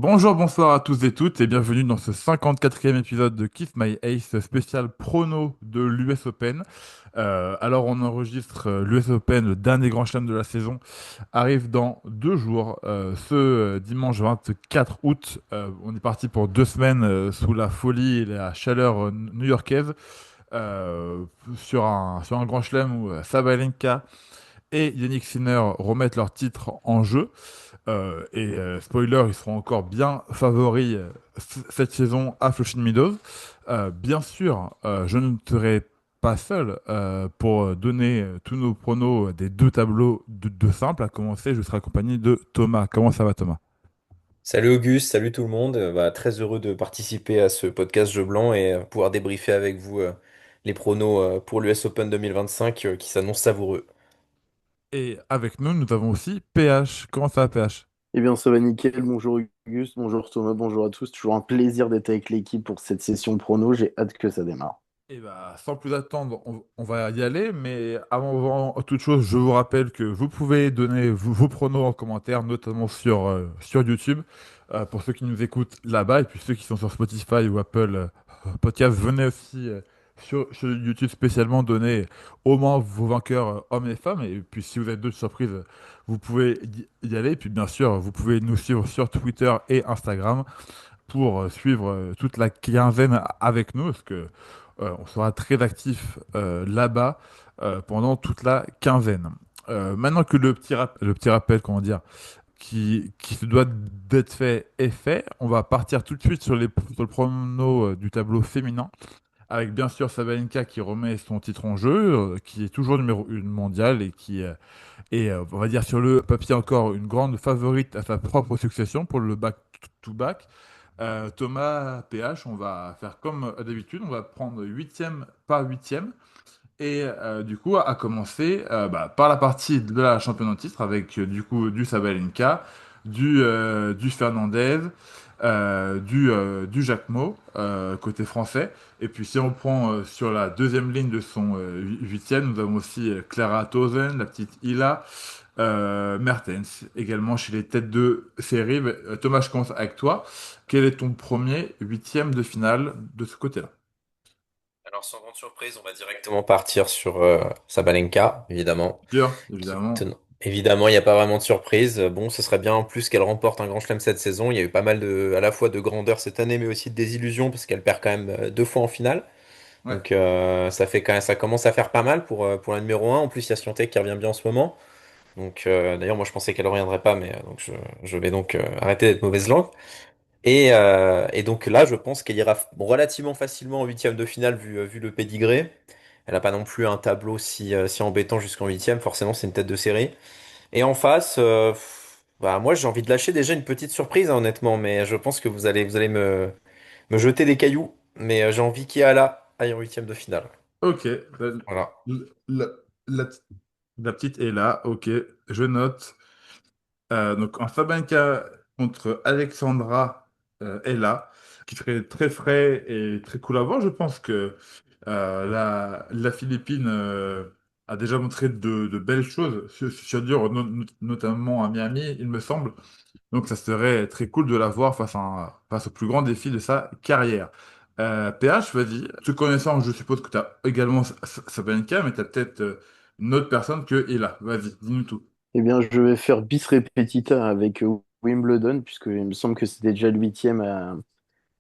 Bonjour, bonsoir à tous et toutes et bienvenue dans ce 54e épisode de Kiss My Ace spécial prono de l'US Open. Alors on enregistre l'US Open, le dernier grand chelem de la saison, arrive dans 2 jours, dimanche 24 août. On est parti pour 2 semaines sous la folie et la chaleur new-yorkaise sur un grand chelem où Sabalenka et Yannick Sinner remettent leur titre en jeu. Spoiler, ils seront encore bien favoris cette saison à Flushing Meadows. Bien sûr, je ne serai pas seul pour donner tous nos pronos des deux tableaux de simple. À commencer, je serai accompagné de Thomas. Comment ça va, Thomas? Salut Auguste, salut tout le monde. Très heureux de participer à ce podcast Jeu Blanc et pouvoir débriefer avec vous les pronos pour l'US Open 2025 qui s'annoncent savoureux. Et avec nous, nous avons aussi PH. Comment ça va, PH? Eh bien, ça va nickel. Bonjour Auguste, bonjour Thomas, bonjour à tous. Toujours un plaisir d'être avec l'équipe pour cette session prono. J'ai hâte que ça démarre. Et bah, sans plus attendre, on va y aller. Mais avant toute chose, je vous rappelle que vous pouvez donner vos pronos en commentaire, notamment sur YouTube. Pour ceux qui nous écoutent là-bas, et puis ceux qui sont sur Spotify ou Apple Podcast, venez aussi sur YouTube spécialement donner au moins vos vainqueurs hommes et femmes. Et puis si vous avez d'autres surprises, vous pouvez y aller. Et puis bien sûr, vous pouvez nous suivre sur Twitter et Instagram pour suivre toute la quinzaine avec nous, parce que on sera très actif là-bas pendant toute la quinzaine. Maintenant que le petit rappel, comment dire, qui se doit d'être fait est fait, on va partir tout de suite sur le prono du tableau féminin, avec bien sûr Sabalenka qui remet son titre en jeu, qui est toujours numéro 1 mondial et qui est, on va dire, sur le papier encore une grande favorite à sa propre succession pour le back-to-back. Thomas, PH, on va faire comme d'habitude, on va prendre huitième par huitième. Et du coup, à commencer par la partie de la championne en titre avec du coup du Sabalenka, du Fernandez, du Jacquemot côté français. Et puis si on prend sur la deuxième ligne de son huitième, nous avons aussi Clara Tausen, la petite Ila, Mertens, également chez les têtes de série. Thomas, je commence avec toi. Quel est ton premier huitième de finale de ce côté-là? Alors sans grande surprise, on va directement partir sur Sabalenka, évidemment. Sûr, évidemment. Évidemment, il n'y a pas vraiment de surprise. Bon, ce serait bien en plus qu'elle remporte un grand chelem cette saison. Il y a eu pas mal à la fois de grandeur cette année, mais aussi de désillusion parce qu'elle perd quand même 2 fois en finale. Ouais. Donc ça fait quand même, ça commence à faire pas mal pour la numéro un. En plus, il y a Swiatek qui revient bien en ce moment. Donc d'ailleurs, moi je pensais qu'elle ne reviendrait pas, mais donc je vais donc arrêter d'être mauvaise langue. Et donc là, je pense qu'elle ira relativement facilement en huitième de finale vu le pédigré. Elle n'a pas non plus un tableau si embêtant jusqu'en huitième. Forcément, c'est une tête de série. Et en face, moi j'ai envie de lâcher déjà une petite surprise, hein, honnêtement, mais je pense que vous allez me jeter des cailloux. Mais j'ai envie qu'Iala aille en huitième de finale. Ok. La, Voilà. la, la- la petite est là. Ok. Je note. Donc en Sabalenka contre Alexandra est là, qui serait très frais et très cool à voir. Je pense que la Philippine a déjà montré de belles choses sur dur, notamment à Miami, il me semble. Donc ça serait très cool de la voir face au plus grand défi de sa carrière. PH, vas-y. Te connaissant, je suppose que tu as également Sabalenka, mais tu as peut-être une autre personne que Ella. Vas-y, dis-nous tout. Eh bien, je vais faire bis repetita avec Wimbledon, puisque il me semble que c'était déjà le huitième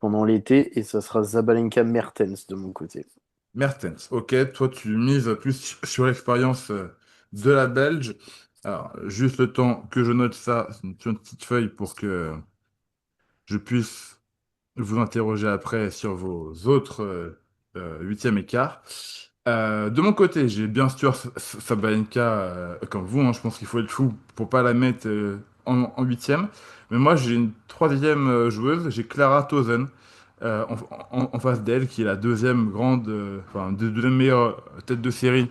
pendant l'été, et ça sera Zabalenka Mertens de mon côté. Mertens, ok. Toi, tu mises plus sur l'expérience de la Belge. Alors, juste le temps que je note ça sur une petite feuille pour que je puisse vous interroger après sur vos autres huitièmes et quarts. De mon côté, j'ai bien sûr Sabalenka comme vous, hein. Je pense qu'il faut être fou pour pas la mettre en huitième. Mais moi, j'ai une troisième joueuse, j'ai Clara Tausen en face d'elle, qui est la deuxième grande, deuxième meilleure tête de série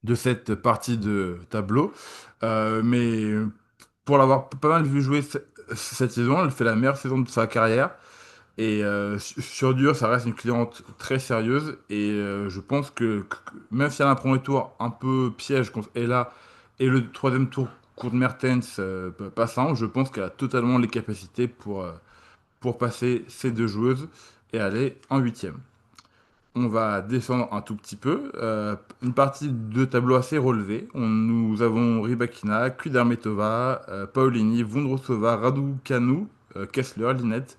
de cette partie de tableau. Mais pour l'avoir pas mal vu jouer cette saison, elle fait la meilleure saison de sa carrière. Et sur dur, ça reste une cliente très sérieuse. Et je pense que même si elle a un premier tour un peu piège contre Ella et le troisième tour contre Mertens passant, je pense qu'elle a totalement les capacités pour passer ces deux joueuses et aller en huitième. On va descendre un tout petit peu. Une partie de tableau assez relevée. Nous avons Rybakina, Kudermetova, Paolini, Vondrousova, Raducanu, Kessler, Linette.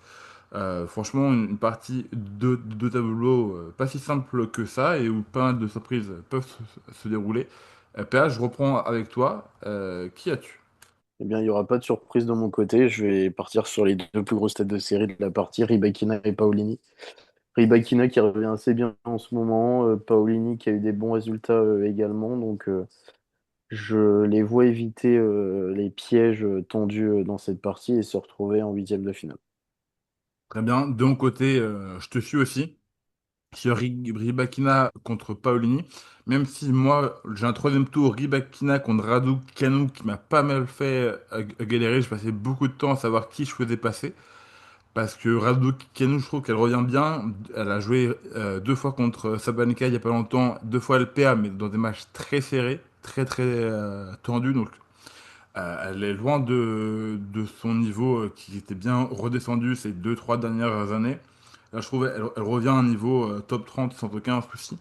Franchement, une partie de tableau pas si simple que ça et où pas mal de surprises peuvent se dérouler. PA, je reprends avec toi. Qui as-tu? Eh bien, il n'y aura pas de surprise de mon côté. Je vais partir sur les deux plus grosses têtes de série de la partie, Rybakina et Paolini. Rybakina qui revient assez bien en ce moment, Paolini qui a eu des bons résultats également. Donc, je les vois éviter les pièges tendus dans cette partie et se retrouver en huitième de finale. Très bien. De mon côté, je te suis aussi sur Rybakina contre Paolini. Même si moi, j'ai un troisième tour, Rybakina contre Raducanu, qui m'a pas mal fait galérer. Je passais beaucoup de temps à savoir qui je faisais passer. Parce que Raducanu, je trouve qu'elle revient bien. Elle a joué deux fois contre Sabalenka il y a pas longtemps, deux fois LPA, mais dans des matchs très serrés, très tendus. Donc elle est loin de son niveau qui était bien redescendu ces deux, trois dernières années. Là, je trouve elle revient à un niveau top 30 sans aucun souci.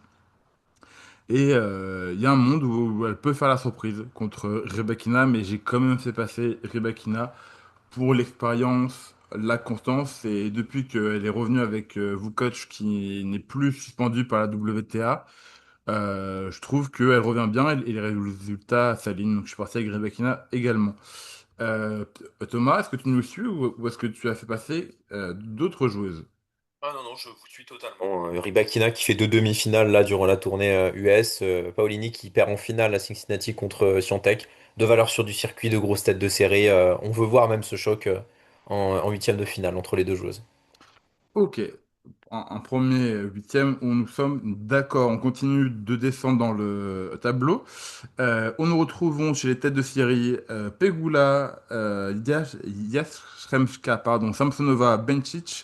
Et il y a un monde où elle peut faire la surprise contre Rebekina, mais j'ai quand même fait passer Rebekina pour l'expérience, la constance. Et depuis qu'elle est revenue avec Vukoc, qui n'est plus suspendu par la WTA, je trouve qu'elle revient bien et les résultats s'alignent. Donc je suis parti avec Rebekina également. Thomas, est-ce que tu nous suis ou est-ce que tu as fait passer d'autres joueuses? Ah non, non, je vous suis totalement. Rybakina qui fait deux demi-finales là durant la tournée US. Paolini qui perd en finale à Cincinnati contre Swiatek. Deux valeurs sur du circuit, de grosses têtes de série. On veut voir même ce choc en huitième de finale entre les deux joueuses. Ok, un premier huitième où nous sommes d'accord. On continue de descendre dans le tableau. Où nous retrouvons chez les têtes de série Pegula, Jastrzemska, pardon, Samsonova, Bencic.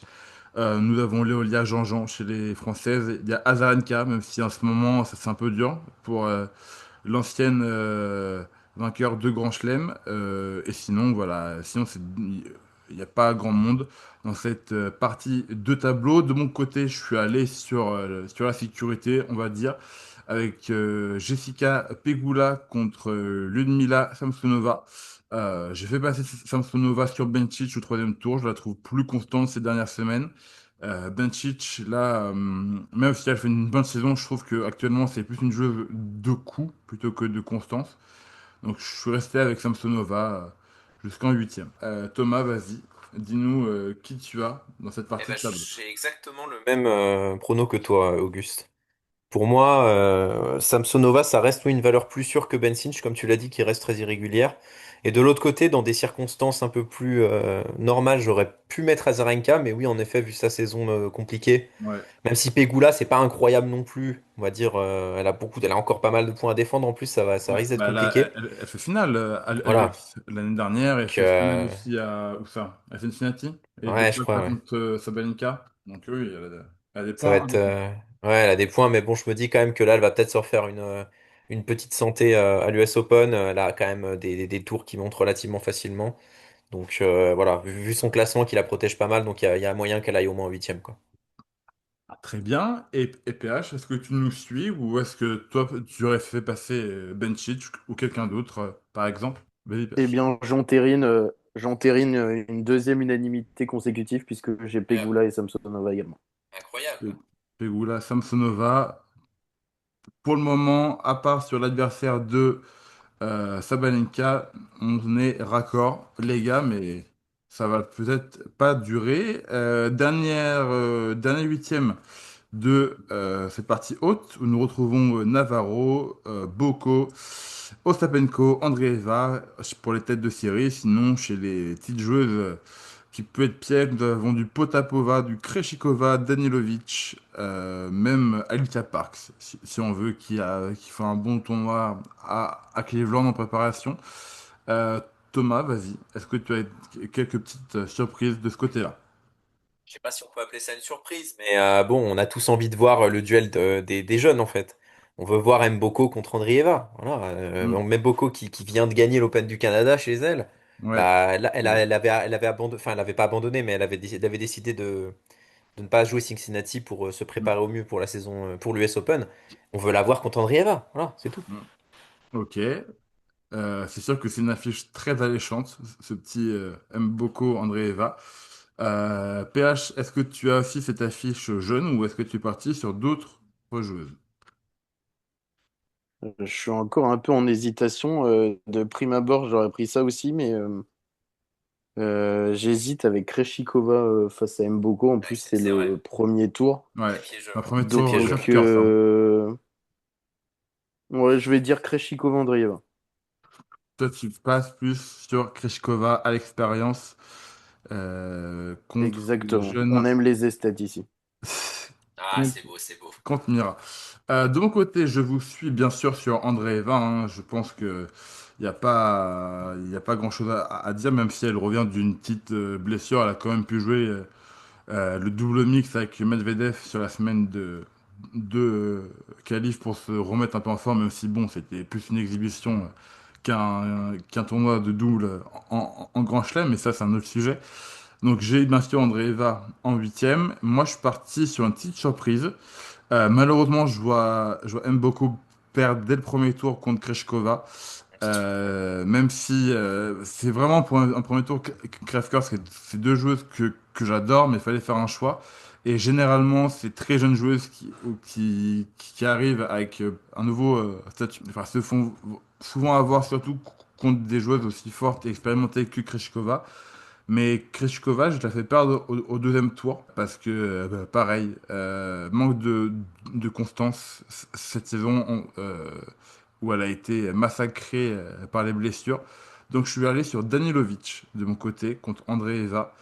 Nous avons Léolia Jean-Jean chez les Françaises. Il y a Azarenka, même si en ce moment ça, c'est un peu dur pour l'ancienne vainqueur de Grand Chelem. Et sinon, voilà, sinon il n'y a pas grand monde dans cette partie de tableau. De mon côté, je suis allé sur la sécurité, on va dire, avec Jessica Pegula contre Ludmila Samsonova. J'ai fait passer Samsonova sur Bencic au troisième tour. Je la trouve plus constante ces dernières semaines. Bencic, là, même si elle fait une bonne saison, je trouve que actuellement c'est plus une joueuse de coups plutôt que de constance. Donc je suis resté avec Samsonova jusqu'en huitième. Thomas, vas-y, dis-nous qui tu as dans cette Eh partie ben, de tableau. j'ai exactement le même prono que toi, Auguste. Pour moi, Samsonova, ça reste oui, une valeur plus sûre que Ben Sinch, comme tu l'as dit, qui reste très irrégulière. Et de l'autre côté, dans des circonstances un peu plus normales, j'aurais pu mettre Azarenka, mais oui, en effet, vu sa saison compliquée, Ouais. même si Pegula, c'est pas incroyable non plus, on va dire, elle a encore pas mal de points à défendre. En plus, ça Ouais. risque d'être Bah, compliqué. elle fait finale à Voilà. l'US l'année dernière. Elle Donc, fait finale aussi à où ça? À Cincinnati. Et deux ouais, je fois ça crois, ouais. contre Sabalenka. Donc oui, elle a des Ça va points. être, ouais, elle a des points, mais bon, je me dis quand même que là, elle va peut-être se refaire une petite santé à l'US Open. Elle a quand même des tours qui montent relativement facilement. Donc voilà, vu son classement qui la protège pas mal, donc il y a moyen qu'elle aille au moins en huitième, quoi. Ah, très bien. Et PH, est-ce que tu nous suis ou est-ce que toi, tu aurais fait passer Bencic ou quelqu'un d'autre, par exemple? Vas-y, Eh PH. bien, j'entérine une deuxième unanimité consécutive puisque j'ai Pegula et Samsonova également. Incroyable. Pegula, Samsonova. Pour le moment, à part sur l'adversaire de Sabalenka, on est raccord, les gars, mais ça va peut-être pas durer. Dernier huitième de cette partie haute où nous retrouvons Navarro, Boko, Ostapenko, Andreeva pour les têtes de série. Sinon, chez les petites joueuses qui peut être piège, nous avons du Potapova, du Krejcikova, Danilovic, même Alicia Parks, si on veut, qui fait un bon tournoi à Cleveland en préparation. Euh, Thomas, vas-y. Est-ce que tu as quelques petites surprises de ce côté-là? Je sais pas si on peut appeler ça une surprise, mais bon, on a tous envie de voir le duel des jeunes en fait. on veut voir Mboko contre Andrieva. Voilà, Mm. on met Mboko qui vient de gagner l'Open du Canada chez elle. Ouais. Bah, là, elle avait abandonné, enfin, elle avait pas abandonné, mais elle avait décidé de ne pas jouer Cincinnati pour se Mm. préparer au mieux pour la saison, pour l'US Open. On veut la voir contre Andrieva. Voilà, c'est tout. Mm. Ok. C'est sûr que c'est une affiche très alléchante, ce petit Mboko Andreeva. PH, est-ce que tu as aussi cette affiche jeune ou est-ce que tu es parti sur d'autres joueuses? Je suis encore un peu en hésitation. De prime abord, j'aurais pris ça aussi, mais j'hésite avec Krejcikova face à Mboko. En plus, Ouais, c'est c'est vrai. le premier tour. Ouais, Très piégeux. un premier Très tour Donc, piégeux. crève-cœur, ça. ouais, je vais dire Krejcikova-Andreeva. Toi, tu passes plus sur Krejcikova à l'expérience contre les Exactement. On jeunes. aime les esthètes ici. Ah, contre, c'est beau, c'est beau. contre Mira. De mon côté, je vous suis bien sûr sur André Eva, hein. Je pense que il y a pas grand-chose à dire, même si elle revient d'une petite blessure. Elle a quand même pu jouer le double mix avec Medvedev sur la semaine de qualif pour se remettre un peu en forme, même si bon, c'était plus une exhibition qu'un tournoi de double en Grand Chelem, mais ça, c'est un autre sujet. Donc j'ai bien sûr André Eva en huitième. Moi, je suis parti sur une petite surprise. Malheureusement, je vois Mboko perdre dès le premier tour contre Krejcikova. Même si c'est vraiment pour un premier tour crève-cœur, c'est deux joueuses que j'adore, mais il fallait faire un choix. Et généralement, c'est très jeunes joueuses qui arrivent avec un nouveau statut, enfin, se font souvent avoir surtout contre des joueuses aussi fortes et expérimentées que Krejcikova. Mais Krejcikova, je la fais perdre au deuxième tour parce que, bah, pareil, manque de constance cette saison où elle a été massacrée par les blessures. Donc je suis allé sur Danilovic de mon côté contre André Eza.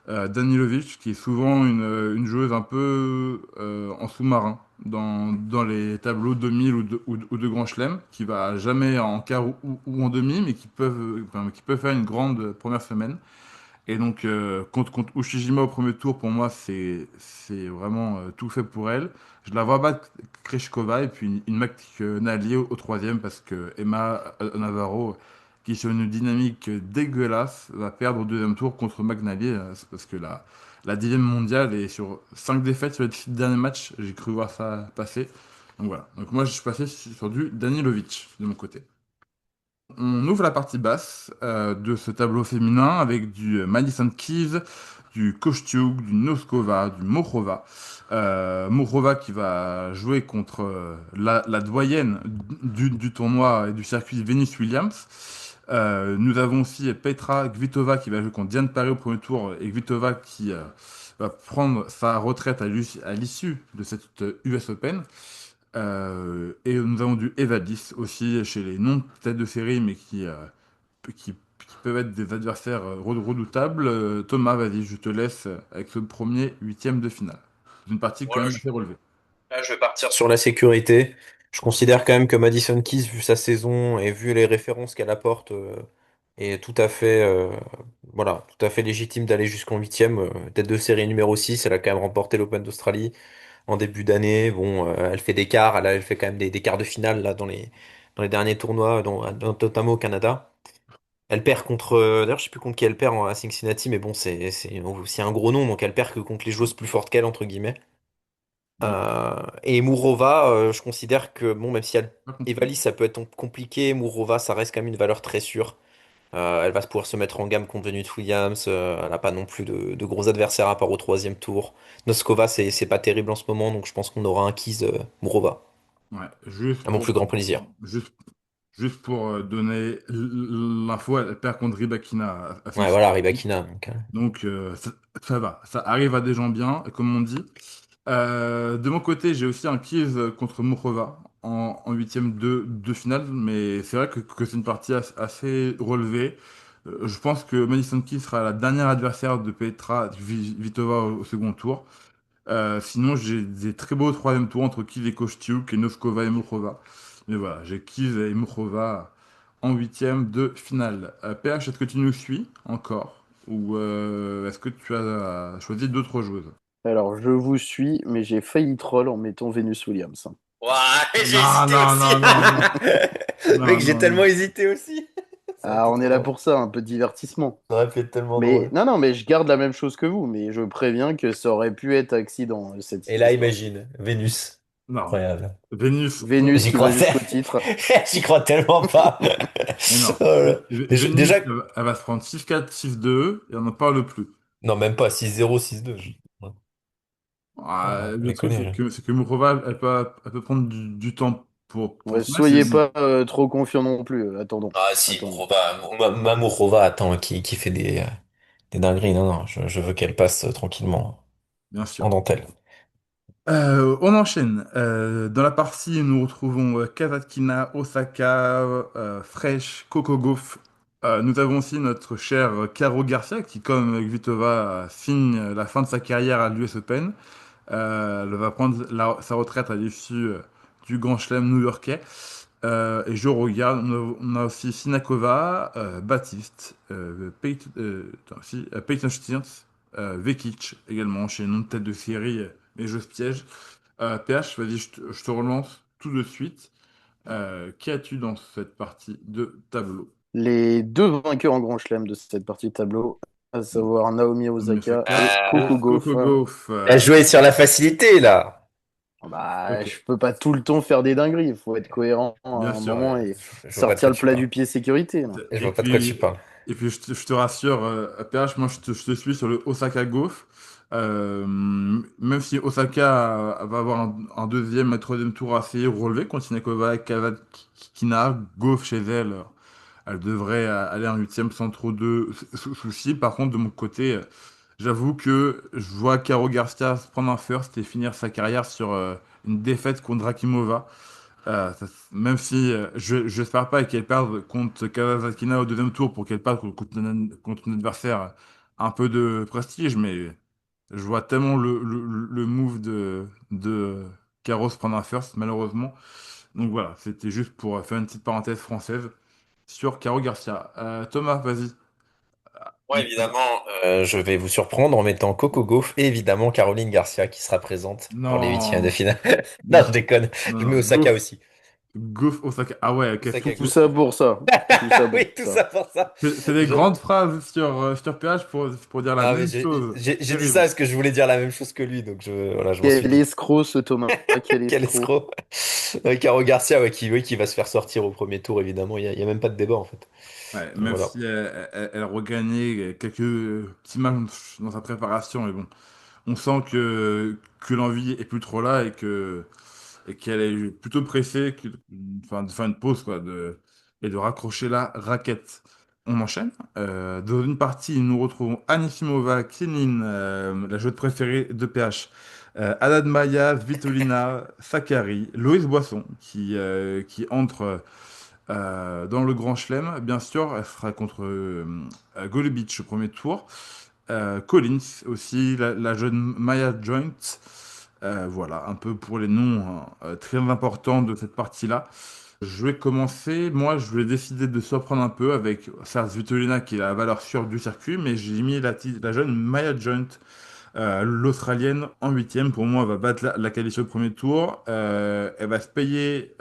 Danilovic qui est souvent une joueuse un peu en sous-marin dans les tableaux 2000 ou de Grand Chelem, qui va jamais en quart ou en demi, mais qui peuvent faire une grande première semaine. Et donc, contre Ushijima au premier tour, pour moi, c'est vraiment tout fait pour elle. Je la vois battre Krejcikova et puis une McNally au troisième parce que Emma Navarro, qui est sur une dynamique dégueulasse, va perdre au deuxième tour contre McNally parce que la dixième mondiale est sur 5 défaites sur les 6 derniers matchs. J'ai cru voir ça passer. Donc voilà. Donc moi, je suis passé sur du Danilovic de mon côté. On ouvre la partie basse de ce tableau féminin avec du Madison Keys, du Kostyuk, du Noskova, du Mokrova. Mokrova qui va jouer contre la doyenne du tournoi et du circuit Venus Williams. Nous avons aussi Petra Kvitova qui va jouer contre Diane Parry au premier tour et Kvitova qui va prendre sa retraite à l'issue de cette US Open. Et nous avons du Evadis aussi chez les non-têtes de série, mais qui peuvent être des adversaires redoutables. Thomas, vas-y, je te laisse avec ce premier huitième de finale. C'est une partie Moi, quand même assez relevée. là, je vais partir sur la sécurité. Je considère quand même que Madison Keys, vu sa saison et vu les références qu'elle apporte, est tout à fait, voilà, tout à fait légitime d'aller jusqu'en huitième. Tête de série numéro 6, elle a quand même remporté l'Open d'Australie en début d'année. Bon, elle fait des quarts, elle fait quand même des quarts de finale là, dans les derniers tournois, notamment au Canada. Elle perd contre, d'ailleurs, je sais plus contre qui elle perd à Cincinnati, mais bon, c'est aussi un gros nom, donc elle perd que contre les joueuses plus fortes qu'elle, entre guillemets. Mm. Et Mourova, je considère que, bon, même si elle, Pas compliqué. Evalis, ça peut être compliqué, Mourova, ça reste quand même une valeur très sûre. Elle va pouvoir se mettre en gamme contre Venus Williams. Elle n'a pas non plus de gros adversaires à part au troisième tour. Noskova, c'est pas terrible en ce moment, donc je pense qu'on aura un Keys Mourova, Ouais, à mon plus grand plaisir. juste, juste pour donner l'info, elle perd contre Rybakina à Ouais, voilà, Cincinnati. Rybakina. Donc, Donc ça va, ça arrive à des gens bien, comme on dit. De mon côté, j'ai aussi un quiz contre Mourova en huitième de finale, mais c'est vrai que c'est une partie assez relevée. Je pense que Madison Keys sera la dernière adversaire de Petra Vitova au second tour. Sinon, j'ai des très beaux troisième tours entre Keys et Kostyuk et Noskova et Mourova. Mais voilà, j'ai Keys et Mourova en huitième de finale. PH, est-ce que tu nous suis encore? Ou est-ce que tu as choisi d'autres joueuses? Alors, je vous suis, mais j'ai failli troll en mettant Venus Williams. Ouah, j'ai Non, hésité non, aussi. non, non, non. Non, Mec, j'ai non, non. tellement hésité aussi. Ça aurait Ah, été on est trop là drôle. pour ça, un peu de divertissement. Ça aurait pu être tellement Mais drôle. non, non, mais je garde la même chose que vous, mais je préviens que ça aurait pu être accident, cette Et là, histoire. imagine, Vénus. Non. Incroyable. Vénus, Vénus J'y qui va crois, jusqu'au titre. j'y crois tellement pas. mais non. Oh là. Vénus, Déjà, elle va se prendre 6-4, 6-2 et on n'en parle plus. non, même pas 6-0, 6-2. Ah, On le les truc, connaît, là. c'est que Mourova, elle peut prendre du temps pour Ouais, ce match. soyez pas trop confiants non plus. Attendons. Ah si, Attendons. Mamurova, attends, qui fait des dingueries. Non, non, je veux qu'elle passe tranquillement Bien en sûr. dentelle. On enchaîne. Dans la partie, nous retrouvons Kasatkina, Osaka, Fresh, Coco Gauff. Nous avons aussi notre cher Caro Garcia qui, comme Kvitova, signe la fin de sa carrière à l'US Open. Elle va prendre sa retraite à l'issue du Grand Chelem new-yorkais. Et je regarde, on a aussi Sinakova, Baptiste, Peyton Steers, Vekic également chez nom de tête de série, mais je piège. PH, vas-y, je te relance tout de suite. Qu'as-tu dans cette partie de tableau? Les deux vainqueurs en Grand Chelem de cette partie de tableau, à savoir Naomi Osaka et Misaka et Coco Gauff. Coco Gauff. Elle jouait sur la facilité, là. Bah, Ok, je peux pas tout le temps faire des dingueries. Il faut être cohérent à bien un sûr. moment et Je vois pas de sortir quoi le tu plat parles. du pied sécurité, là. Je Et vois pas de quoi tu puis, parles. je te rassure, PH, moi je te suis sur le Osaka Gauff. Même si Osaka va avoir un deuxième et troisième tour assez relevé contre Sinekova, Kavatkina, Gauff chez elle, elle devrait aller en huitième sans trop de soucis. Par contre, de mon côté, j'avoue que je vois Caro Garcia se prendre un first et finir sa carrière sur une défaite contre Rakimova. Même si j'espère pas qu'elle perde contre Kawasakina au deuxième tour pour qu'elle perde contre un adversaire un peu de prestige, mais je vois tellement le move de Caro se prendre un first, malheureusement. Donc voilà, c'était juste pour faire une petite parenthèse française sur Caro Garcia. Thomas, vas-y. Moi, évidemment, je vais vous surprendre en mettant Coco Gauff et évidemment Caroline Garcia qui sera présente pour les huitièmes de Non, finale. Non, non, je déconne. non, Je mets non. Osaka aussi. Goff Osaka. Ah ouais, ok. Osaka Tout Gauff. ça pour ça. Tout ça pour Oui, tout ça. ça pour ça. C'est des Je- grandes phrases sur PH pour dire la Non, mais même chose. j'ai dit ça Terrible. parce que je voulais dire la même chose que lui, donc voilà, je m'en suis Quel dit. escroc ce Thomas. Quel Quel escroc. escroc. Caro Garcia, ouais, oui, qui va se faire sortir au premier tour, évidemment. Il y a même pas de débat, en fait. Ouais, Donc même voilà. si elle regagnait quelques petits matchs dans sa préparation, mais bon, on sent que l'envie est plus trop là et qu'elle est plutôt pressée enfin, de faire une pause quoi, et de raccrocher la raquette. On enchaîne. Dans une partie, nous retrouvons Anisimova, Kenin, la joueuse préférée de PH. Haddad Maia, Svitolina, Sakari, Loïs Boisson qui entre dans le Grand Chelem. Bien sûr, elle sera contre Golubic au premier tour. Collins aussi, la jeune Maya Joint. Voilà, un peu pour les noms hein, très importants de cette partie-là. Je vais commencer. Moi, je vais décider de surprendre un peu avec Serge Svitolina qui est la valeur sûre du circuit, mais j'ai mis la jeune Maya Joint, l'Australienne, en huitième. Pour moi, elle va battre la qualifiée au premier tour. Elle va se payer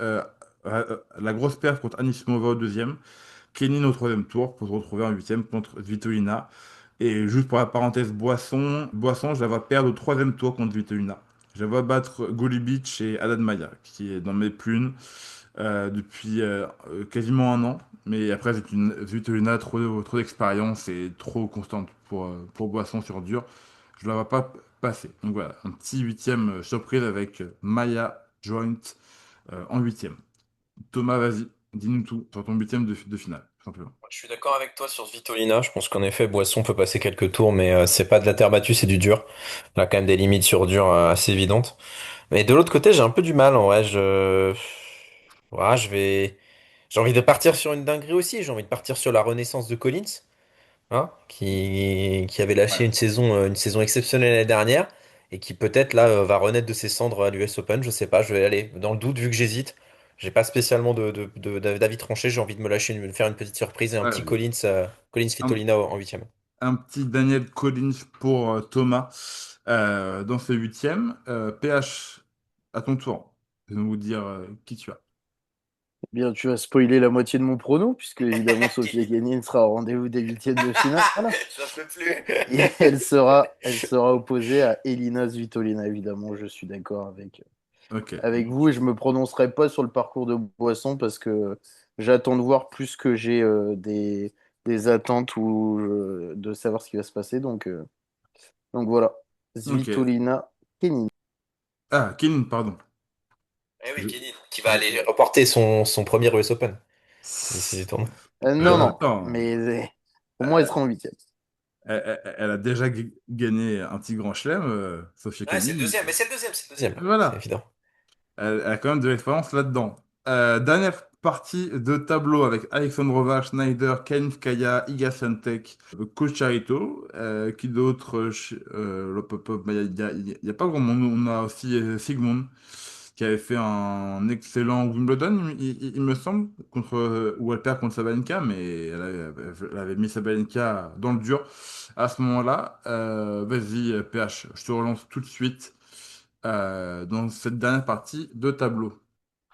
la grosse perte contre Anisimova au deuxième. Kenin au troisième tour pour se retrouver en huitième contre Svitolina. Et juste pour la parenthèse Boisson, je la vois perdre au troisième tour contre Svitolina. Je la vois battre Golubic et Haddad Maia, qui est dans mes plumes depuis quasiment un an. Mais après, c'est une Svitolina trop d'expérience et trop constante pour Boisson sur dur. Je la vois pas passer. Donc voilà, un petit huitième surprise avec Maya Joint en huitième. Thomas, vas-y, dis-nous tout sur ton huitième de finale, tout simplement. Je suis d'accord avec toi sur Svitolina. Je pense qu'en effet, Boisson peut passer quelques tours, mais c'est pas de la terre battue, c'est du dur. Elle a quand même des limites sur dur assez évidentes. Mais de l'autre côté, j'ai un peu du mal. En vrai, ouais, j'ai envie de partir sur une dinguerie aussi. J'ai envie de partir sur la renaissance de Collins, hein, qui avait lâché Ouais. une saison exceptionnelle l'année dernière et qui peut-être là va renaître de ses cendres à l'US Open. Je sais pas. Je vais aller dans le doute vu que j'hésite. J'ai pas spécialement d'avis tranché. J'ai envie de me lâcher, de me faire une petite surprise et un petit Ouais, Collins un, Svitolina en huitième. un petit Daniel Collins pour Thomas dans ce huitième. PH, à ton tour. de nous dire qui tu as. Eh bien, tu as spoilé la moitié de mon prono, puisque évidemment Sofia Kenin sera au rendez-vous des huitièmes de finale. J'en peux plus. Et elle sera opposée à Elina Svitolina, évidemment. Je suis d'accord Ok. avec vous et je me prononcerai pas sur le parcours de Boisson parce que j'attends de voir plus que j'ai des attentes ou de savoir ce qui va se passer. Donc voilà, Ok. Svitolina Kenin. Ah, Kin, pardon. Eh oui, Je, Kenny, qui va je- aller remporter son premier US Open d'ici du tournoi. Non, non, Attends. mais pour moi, elle Euh, sera en huitième. elle a déjà gagné un petit grand chelem, Sofia Ouais, c'est le Kenin. deuxième, mais c'est le deuxième, c'est le deuxième, c'est Voilà. évident. Elle a quand même de l'expérience là-dedans. Dernière partie de tableau avec Alexandrova, Schneider, Kalinskaya, Iga Swiatek, Kucharito. Qui d'autre? Hop, hop, hop, il y a pas grand monde. On a aussi Sigmund qui avait fait un excellent Wimbledon, il me semble, où elle perd contre Sabalenka, mais elle avait mis Sabalenka dans le dur à ce moment-là. Vas-y, PH, je te relance tout de suite dans cette dernière partie de tableau.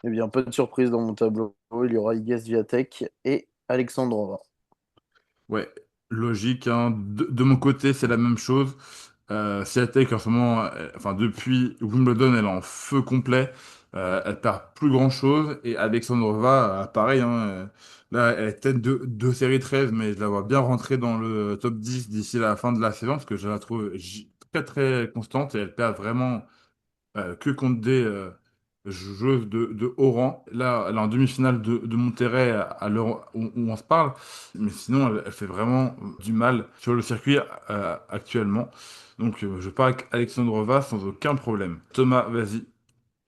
Eh bien, pas de surprise dans mon tableau. Il y aura Iga Swiatek et Alexandrova. Ouais, logique, hein. De mon côté, c'est la même chose. Swiatek, en ce moment, enfin, depuis Wimbledon, elle est en feu complet. Elle perd plus grand-chose. Et Alexandrova, pareil, hein, là, elle est tête de série 13, mais je la vois bien rentrer dans le top 10 d'ici la fin de la saison, parce que je la trouve très, très constante et elle perd vraiment que contre des joueuses de haut rang. Là, elle est en demi-finale de Monterrey à l'heure où on se parle, mais sinon, elle fait vraiment du mal sur le circuit actuellement. Donc, je pars avec Alexandrova sans aucun problème. Thomas, vas-y.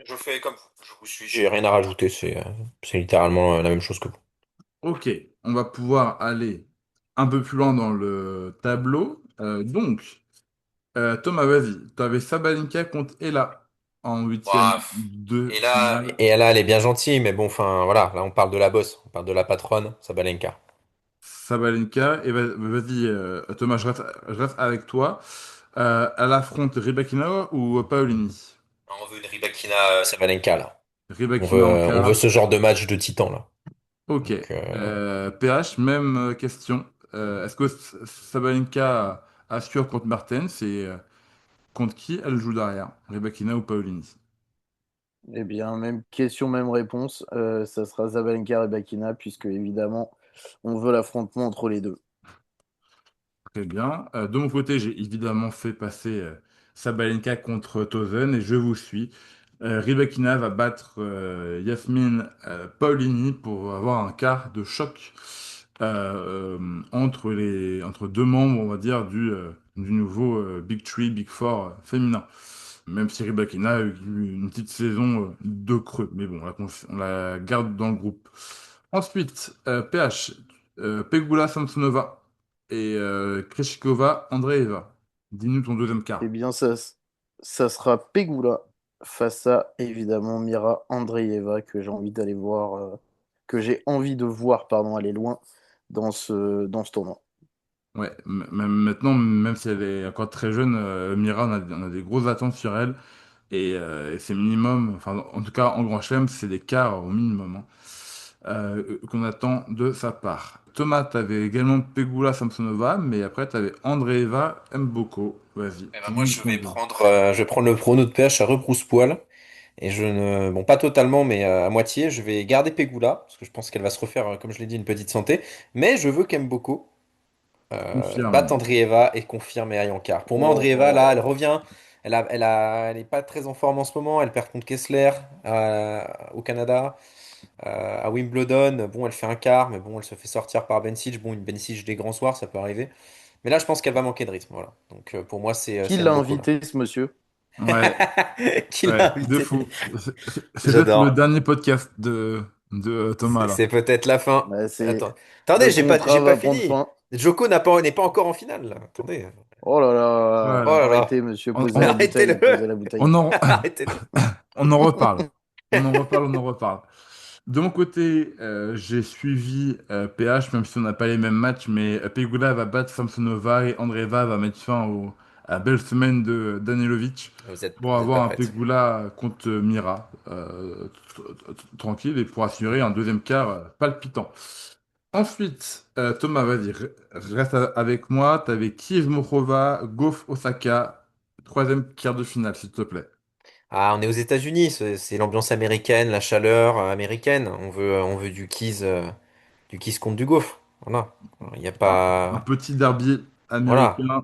Je fais comme vous. Je vous suis, j'ai rien à rajouter, c'est littéralement la même chose que vous. Ok, on va pouvoir aller un peu plus loin dans le tableau. Thomas, vas-y. Tu avais Sabalenka contre Ella en huitième Ouah, de finale. et là, elle est bien gentille, mais bon, enfin, voilà, là, on parle de la bosse, on parle de la patronne, Sabalenka. Sabalenka, et vas-y, Thomas, je reste avec toi. Elle affronte Rybakina ou Paolini? On veut une Rybakina Sabalenka, là. Rybakina en On veut quart. ce genre de match de titan, là. Ok. Donc, PH, même question. Est-ce que Sabalenka assure contre Mertens et contre qui elle joue derrière? Rybakina ou Paolini? Eh bien, même question, même réponse. Ça sera Zabalenka et Bakina, puisque évidemment, on veut l'affrontement entre les deux. Très bien. De mon côté, j'ai évidemment fait passer Sabalenka contre Tozen et je vous suis. Rybakina va battre Yasmine Paolini pour avoir un quart de choc entre deux membres, on va dire, du nouveau Big Three, Big Four féminin. Même si Rybakina a eu une petite saison de creux. Mais bon, on la garde dans le groupe. Ensuite, PH, Pegula Samsonova et Krejcikova Andreeva. Dis-nous ton deuxième Eh quart. bien, ça sera Pegula face à, évidemment, Mira Andreeva, que j'ai envie d'aller voir, que j'ai envie de voir, pardon, aller loin dans ce tournoi. Ouais, même maintenant, même si elle est encore très jeune, Mira, on a des grosses attentes sur elle. Et c'est minimum, enfin, en tout cas, en Grand Chelem, c'est des quarts au minimum, hein, qu'on attend de sa part. Thomas, t'avais également Pegula Samsonova, mais après, t'avais Andreeva Mboko. Vas-y, eh ben, moi, dis-nous ton jeu. je vais prendre le prono de PH à rebrousse-poil. Et je ne, bon, pas totalement, mais à moitié, je vais garder Pegula, parce que je pense qu'elle va se refaire, comme je l'ai dit, une petite santé. Mais je veux qu'Mboko batte Confirme. Andreeva et confirme et aille en quart. Pour moi, Andreeva, là, elle Oh, revient. Elle est pas très en forme en ce moment. Elle perd contre Kessler au Canada, à Wimbledon. Bon, elle fait un quart, mais bon, elle se fait sortir par Bencic. Bon, une Bencic des grands soirs, ça peut arriver. Mais là, je pense qu'elle va manquer de rythme. Voilà. Donc, pour moi, qui c'est l'a Mboko, là. invité, ce monsieur? Ouais, Qui l'a ouais, de invité? fou. C'est peut-être le J'adore. dernier podcast de Thomas, là. C'est peut-être la fin. Bah, Attends. Attendez, le contrat j'ai pas va prendre fini. fin. N'est pas encore en finale, là. Attendez. Oh là là, Oh Voilà. là là. arrêtez, monsieur, On, posez on, la Arrêtez-le. bouteille, posez la bouteille. on en, Arrêtez-le. on en reparle. On en reparle. De mon côté, j'ai suivi PH, même si on n'a pas les mêmes matchs, mais Pegula va battre Samsonova et Andreeva va mettre fin belle semaine de Danilovic pour Vous êtes pas avoir un prête. Pegula contre Mira, tranquille, et pour assurer un deuxième quart palpitant. Ensuite, Thomas, vas-y, reste avec moi. T'avais Kiev Mokhova, Goff Osaka, troisième quart de finale, s'il te plaît. Ah, on est aux États-Unis, c'est l'ambiance américaine, la chaleur américaine. On veut du kiss contre du gaufre. Voilà. Il n'y a Un pas. petit derby Voilà, américain.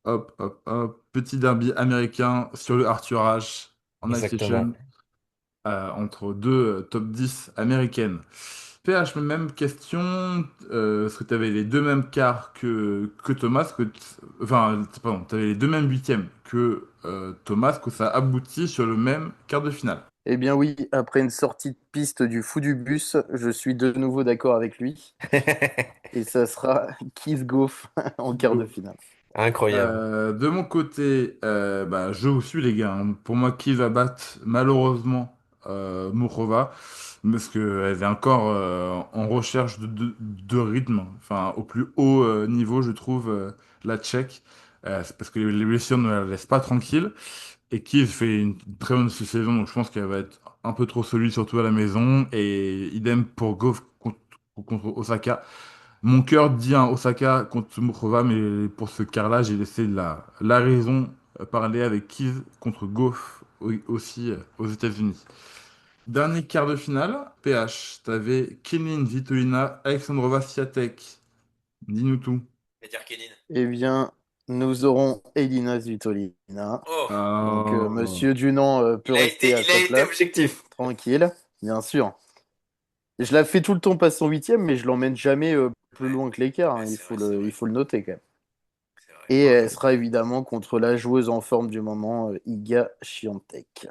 Hop, hop, hop. Petit derby américain sur le Arthur Ashe en Night exactement. Session entre deux top 10 américaines. PH, même question. Est-ce que tu avais les deux mêmes quarts que Thomas enfin, pardon, tu avais les deux mêmes huitièmes que Thomas, que ça aboutit sur le même quart de finale. Eh bien oui, après une sortie de piste du fou du bus, je suis de nouveau d'accord avec lui. Et ça sera Keith Goff en quart de finale. Incroyable. De mon côté, bah, je vous suis les gars, hein. Pour moi, qui va battre malheureusement Mourova, parce qu'elle est encore en recherche de rythme, enfin au plus haut niveau, je trouve, la Tchèque. C'est parce que les blessures ne la laissent pas tranquille. Et Kiev fait une très bonne saison, donc je pense qu'elle va être un peu trop solide, surtout à la maison. Et idem pour Goff contre Osaka. Mon cœur dit un Osaka contre Mukhova, mais pour ce quart-là, j'ai laissé la raison parler avec Keys contre Goff aussi aux États-Unis. Dernier quart de finale, PH, t'avais Kenin Svitolina, Alexandrova Swiatek. Dis-nous tout. C'est-à-dire Kéline. Eh bien, nous aurons Elina Svitolina. Oh, Donc, Oh, Monsieur Dunant peut rester à il a sa été place, objectif. tranquille, bien sûr. Je la fais tout le temps passer en huitième, mais je l'emmène jamais plus Ouais, loin que l'écart, ouais, hein. c'est vrai, c'est Il vrai. faut le noter quand même. C'est vrai. Et ok. elle sera évidemment contre la joueuse en forme du moment, Iga Świątek.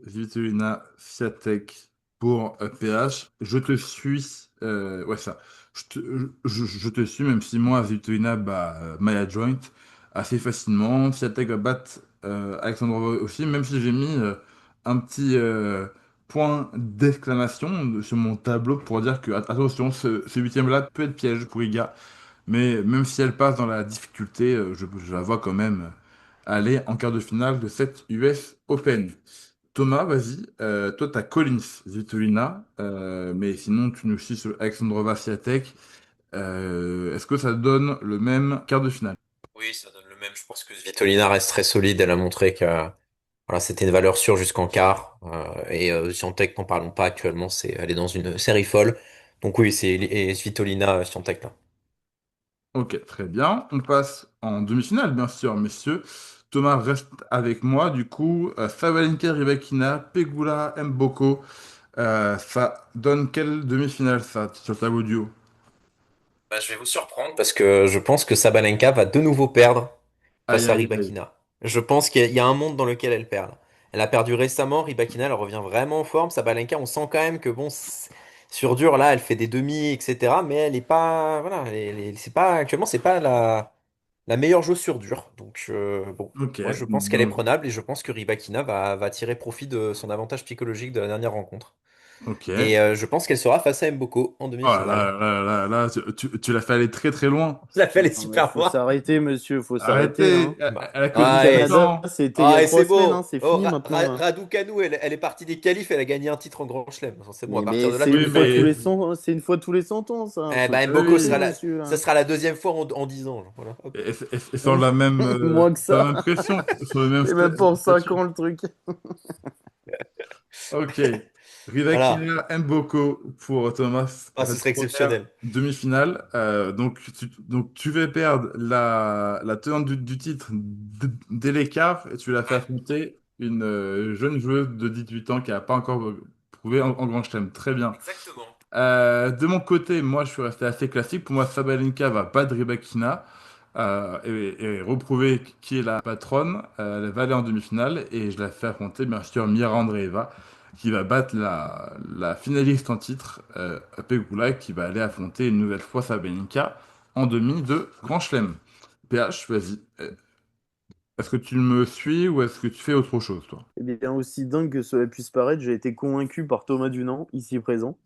Svitolina Swiatek pour PH. Je te suis. Ouais, ça. Je te suis, même si moi, Svitolina bat Maya Joint assez facilement. Swiatek va battre Alexandrova aussi, même si j'ai mis un petit point d'exclamation sur mon tableau pour dire que, attention, ce huitième-là peut être piège pour Iga. Mais même si elle passe dans la difficulté, je la vois quand même aller en quart de finale de cette US Open. Thomas, vas-y. Toi, t'as Collins, Svitolina, mais sinon, tu nous chies sur Alexandrova Swiatek. Est-ce que ça donne le même quart de finale? Oui, ça donne le même. Je pense que Svitolina reste très solide. Elle a montré que voilà, c'était une valeur sûre jusqu'en quart. Swiatek, n'en parlons pas actuellement. Elle est dans une série folle. Donc oui, c'est et Svitolina, Swiatek là. Ok, très bien. On passe en demi-finale, bien sûr, messieurs. Thomas reste avec moi. Du coup, Sabalenka, Rybakina, Pegula, Mboko. Ça donne quelle demi-finale, ça, sur le tableau duo? Bah, je vais vous surprendre parce que je pense que Sabalenka va de nouveau perdre Aïe, face à aïe, aïe. Rybakina. Je pense qu'il y a un monde dans lequel elle perd. Elle a perdu récemment, Rybakina, elle revient vraiment en forme. Sabalenka, on sent quand même que bon, sur dur là, elle fait des demi, etc. Mais elle est pas, voilà, c'est pas actuellement, c'est pas la meilleure joueuse sur dur. Donc bon, Ok, moi je pense qu'elle est donc, prenable et je pense que Rybakina va tirer profit de son avantage psychologique de la dernière rencontre. ok. Et je pense qu'elle sera face à Mboko en Oh là demi-finale. là là là là, tu l'as fait aller très très loin. Je la fais, elle est Non, mais super faut loin. s'arrêter, monsieur, faut s'arrêter, Arrêtez, hein. Bah, elle a que Le 17 ouais, Canada, ans. c'était il y a ah, et trois c'est semaines, hein, beau. c'est Oh, fini maintenant, hein. Raducanu, elle est partie des qualifs, elle a gagné un titre en Grand Chelem. C'est bon, à partir Mais de là, c'est tu une Oui, peux fois tous mais les 100, c'est une fois tous les 100 ans, ça. eh Faut ben, Mboko s'arrêter, oui, monsieur, ça là. sera la deuxième fois en 10 ans. Genre, voilà, hop. et sans Moins que sur la ça. même pression, sur le même C'est même pas en 5 statut. ans, le truc. Ok. Voilà. Rivakina Mboko pour Thomas Ah, pour ce cette serait première exceptionnel. demi-finale. Donc tu vas perdre la tenante du titre dès l'écart et tu l'as fait Ouais, affronter une jeune joueuse de 18 ans qui n'a pas encore prouvé en Grand Chelem. Très bien. exactement. De mon côté, moi, je suis resté assez classique. Pour moi, Sabalenka va battre Rybakina et reprouver qui est la patronne. Elle va aller en demi-finale et je la fais affronter, bien sûr, Mira Andreeva, qui va battre la finaliste en titre, Pegula, qui va aller affronter une nouvelle fois Sabalenka en demi de Grand Chelem. PH, vas-y. Est-ce que tu me suis ou est-ce que tu fais autre chose, toi? Eh bien, aussi dingue que cela puisse paraître, j'ai été convaincu par Thomas Dunant, ici présent.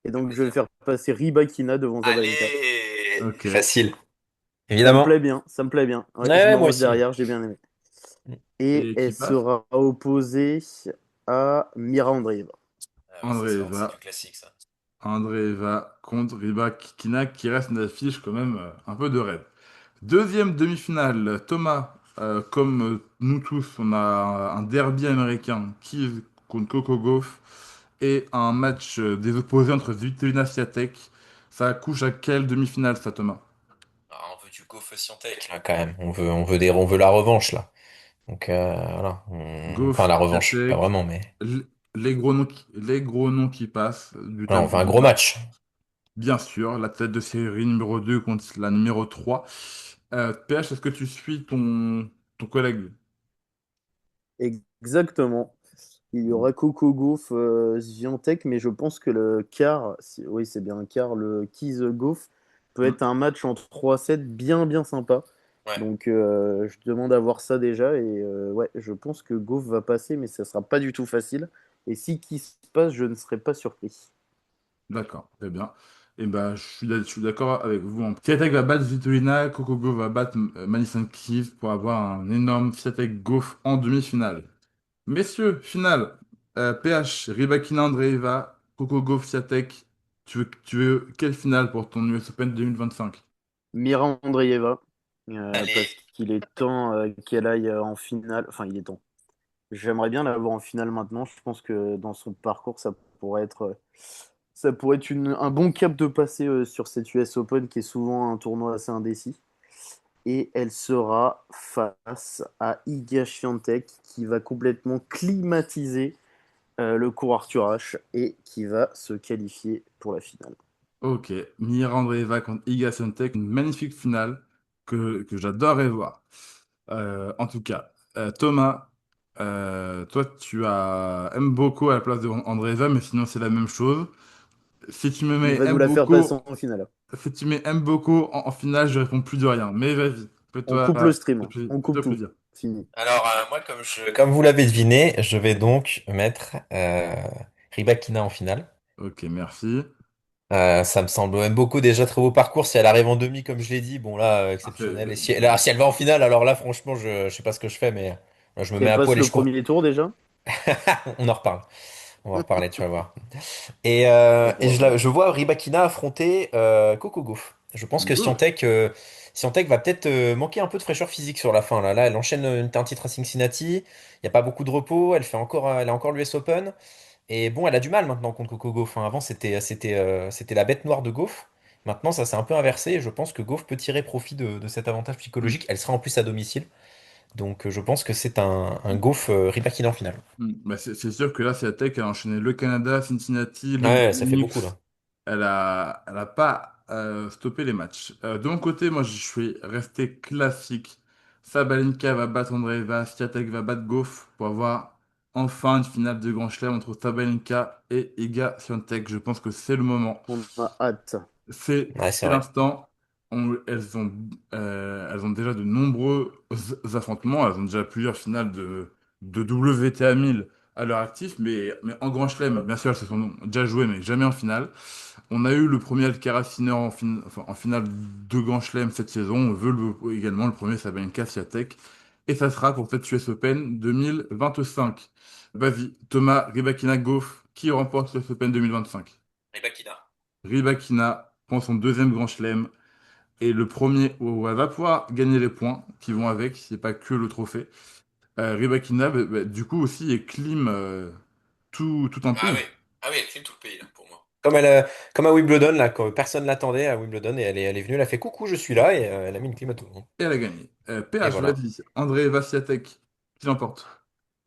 Et Fait donc, je vais plaisir. faire passer Rybakina devant Zabalenka. Allez, Ok. facile. Ça me évidemment. plaît bien, ça me plaît bien. Ouais, Ouais, je me ouais, moi range aussi. derrière, j'ai bien aimé. Et Et qui elle passe? sera opposée à Mira Andreeva. Ah oui, ça, André c'est du Eva. classique, ça. André Eva contre Rybakina qui reste une affiche quand même un peu de rêve. Deuxième demi-finale, Thomas, comme nous tous, on a un derby américain, Keys contre Coco Gauff, et un match des opposés entre Svitolina Swiatek. Ça couche à quelle demi-finale, ça, Thomas? Ah, on veut du Goff Scientech, là, quand même. On veut la revanche, là. Donc, voilà. Enfin, Gauff, la revanche, pas Swiatek, vraiment, mais. les gros noms qui passent du Voilà, on tableau veut un de gros bas. match. Bien sûr, la tête de série numéro 2 contre la numéro 3. PH, est-ce que tu suis ton collègue? Exactement. Il y aura Coco Gauff, Swiatek, mais je pense que le quart, oui, c'est bien un quart, le Keys Gauff peut Hmm, être un match en 3-7 bien, bien sympa. Ouais. Donc, je demande à voir ça déjà. Et ouais, je pense que Gauff va passer, mais ça sera pas du tout facile. Et si Keys passe, je ne serai pas surpris. d'accord, très bien. Et ben, je suis d'accord avec vous. Swiatek va battre Svitolina, Coco Gauff va battre Madison Keys pour avoir un énorme Swiatek Gauff en demi-finale. Messieurs, finale. PH, Rybakina Andreeva, Coco Gauff Swiatek. Tu veux quelle finale pour ton US Open 2025? Mira Andreeva, parce Allez. qu'il est temps qu'elle aille en finale. Enfin, il est temps. J'aimerais bien la voir en finale maintenant. Je pense que dans son parcours, ça pourrait être un bon cap de passer sur cette US Open qui est souvent un tournoi assez indécis. Et elle sera face à Iga Świątek qui va complètement climatiser le cours Arthur H et qui va se qualifier pour la finale. Ok, Mira Andreeva contre Iga Swiatek, une magnifique finale que j'adorerais voir. En tout cas, Thomas, toi tu as Mboko à la place de Andreeva, mais sinon c'est la même chose. Si tu me Il mets va nous la faire passer Mboko, en finale. si tu mets Mboko en finale, je réponds plus de rien. Mais vas-y, On fais-toi coupe le stream. On coupe fais-toi tout. plaisir. Fini. Alors, moi, comme vous l'avez deviné, je vais donc mettre Rybakina en finale. Ok, merci. Ça me semble même beaucoup déjà très beau parcours. Si elle arrive en demi, comme je l'ai dit, bon là, Ah, exceptionnel. Et si elle va en finale, alors là, franchement, je sais pas ce que je fais, mais je me mets Qu'elle à passe poil et le je cours. premier tour déjà. On en reparle. On va reparler, tu vas voir. On Et pourra voir. je vois Rybakina affronter Coco Gauff. Je pense que Go. Swiatek va peut-être manquer un peu de fraîcheur physique sur la fin. Là, elle enchaîne un titre à Cincinnati. Il n'y a pas beaucoup de repos. Elle a encore l'US Open. Et bon, elle a du mal maintenant contre Coco Gauff, hein. Avant, c'était la bête noire de Gauff. Maintenant, ça s'est un peu inversé. Et je pense que Gauff peut tirer profit de cet avantage Hmm, psychologique. Elle sera en plus à domicile. Donc, je pense que c'est un Gauff Rybakina en finale. Bah, c'est sûr que là, Swiatek a enchaîné le Canada, Cincinnati, le Ouais, ça fait beaucoup Phoenix. là. Elle a pas stoppé les matchs. De mon côté, moi, je suis resté classique. Sabalenka va battre Andreeva, Swiatek va battre Gauff pour avoir enfin une finale de Grand Chelem entre Sabalenka et Iga Swiatek. Je pense que c'est le moment. On a hâte. Ouais, c'est C'est vrai. l'instant. Elles ont déjà de nombreux affrontements. Elles ont déjà plusieurs finales de WTA 1000 à leur actif, mais en Grand Chelem, bien sûr, elles se sont déjà jouées, mais jamais en finale. On a eu le premier Alcaraz Sinner enfin, en finale de Grand Chelem cette saison. On veut également le premier Sabalenka Swiatek. Et ça sera pour cette US Open 2025. Vas-y, Thomas Rybakina Gauff, qui remporte l'US Open 2025? Rybakina. Rybakina prend son deuxième Grand Chelem et le premier où elle va pouvoir gagner les points qui vont avec, c'est pas que le trophée. Rybakina, du coup aussi, éclime tout un Ah oui, pays. ah oui, elle filme tout le pays là pour moi. Comme à Wimbledon, là, quand personne l'attendait à Wimbledon, et elle est venue, elle a fait coucou, je suis là, et elle a mis une clim à tout le monde. Et elle a gagné. Et PH, voilà. vas-y. André Vassiatek, qui l'emporte?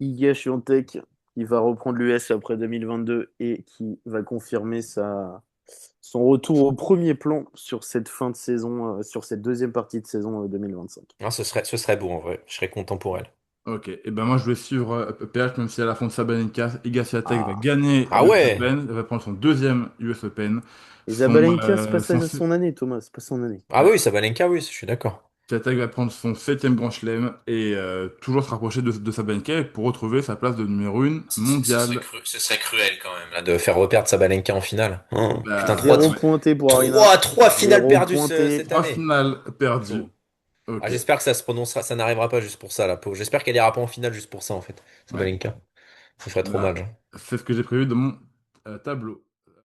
Iga Świątek qui va reprendre l'US après 2022 et qui va confirmer son retour au premier plan sur cette fin de saison, sur cette deuxième partie de saison 2025. Ah, ce serait beau en vrai, je serais content pour elle. Ok, et ben moi je vais suivre PH, même si elle affronte Sabalenka. Iga Swiatek va Ah, gagner ah l'US ouais! Open, elle va prendre son deuxième US Open. Et Son, Zabalenka, c'est pas son, son année, Thomas, c'est pas son année. Ah oui, Sabalenka, oui, je suis d'accord. Swiatek va prendre son septième Grand Chelem et toujours se rapprocher de Sabalenka pour retrouver sa place de numéro 1 mondiale. Ce serait cruel quand même, là, de faire reperdre Sabalenka en finale. Oh, putain, Bah, Zéro ouais. pointé pour Arina. trois finales Zéro perdues pointé. cette Trois année. finales perdues. Chaud. Ah, Ok. j'espère que ça se prononcera, ça n'arrivera pas juste pour ça, la pauvre. J'espère qu'elle ira pas en finale juste pour ça, en fait. Ouais. Sabalenka. Ça ferait trop Bah, mal, genre. c'est ce que j'ai prévu de mon tableau.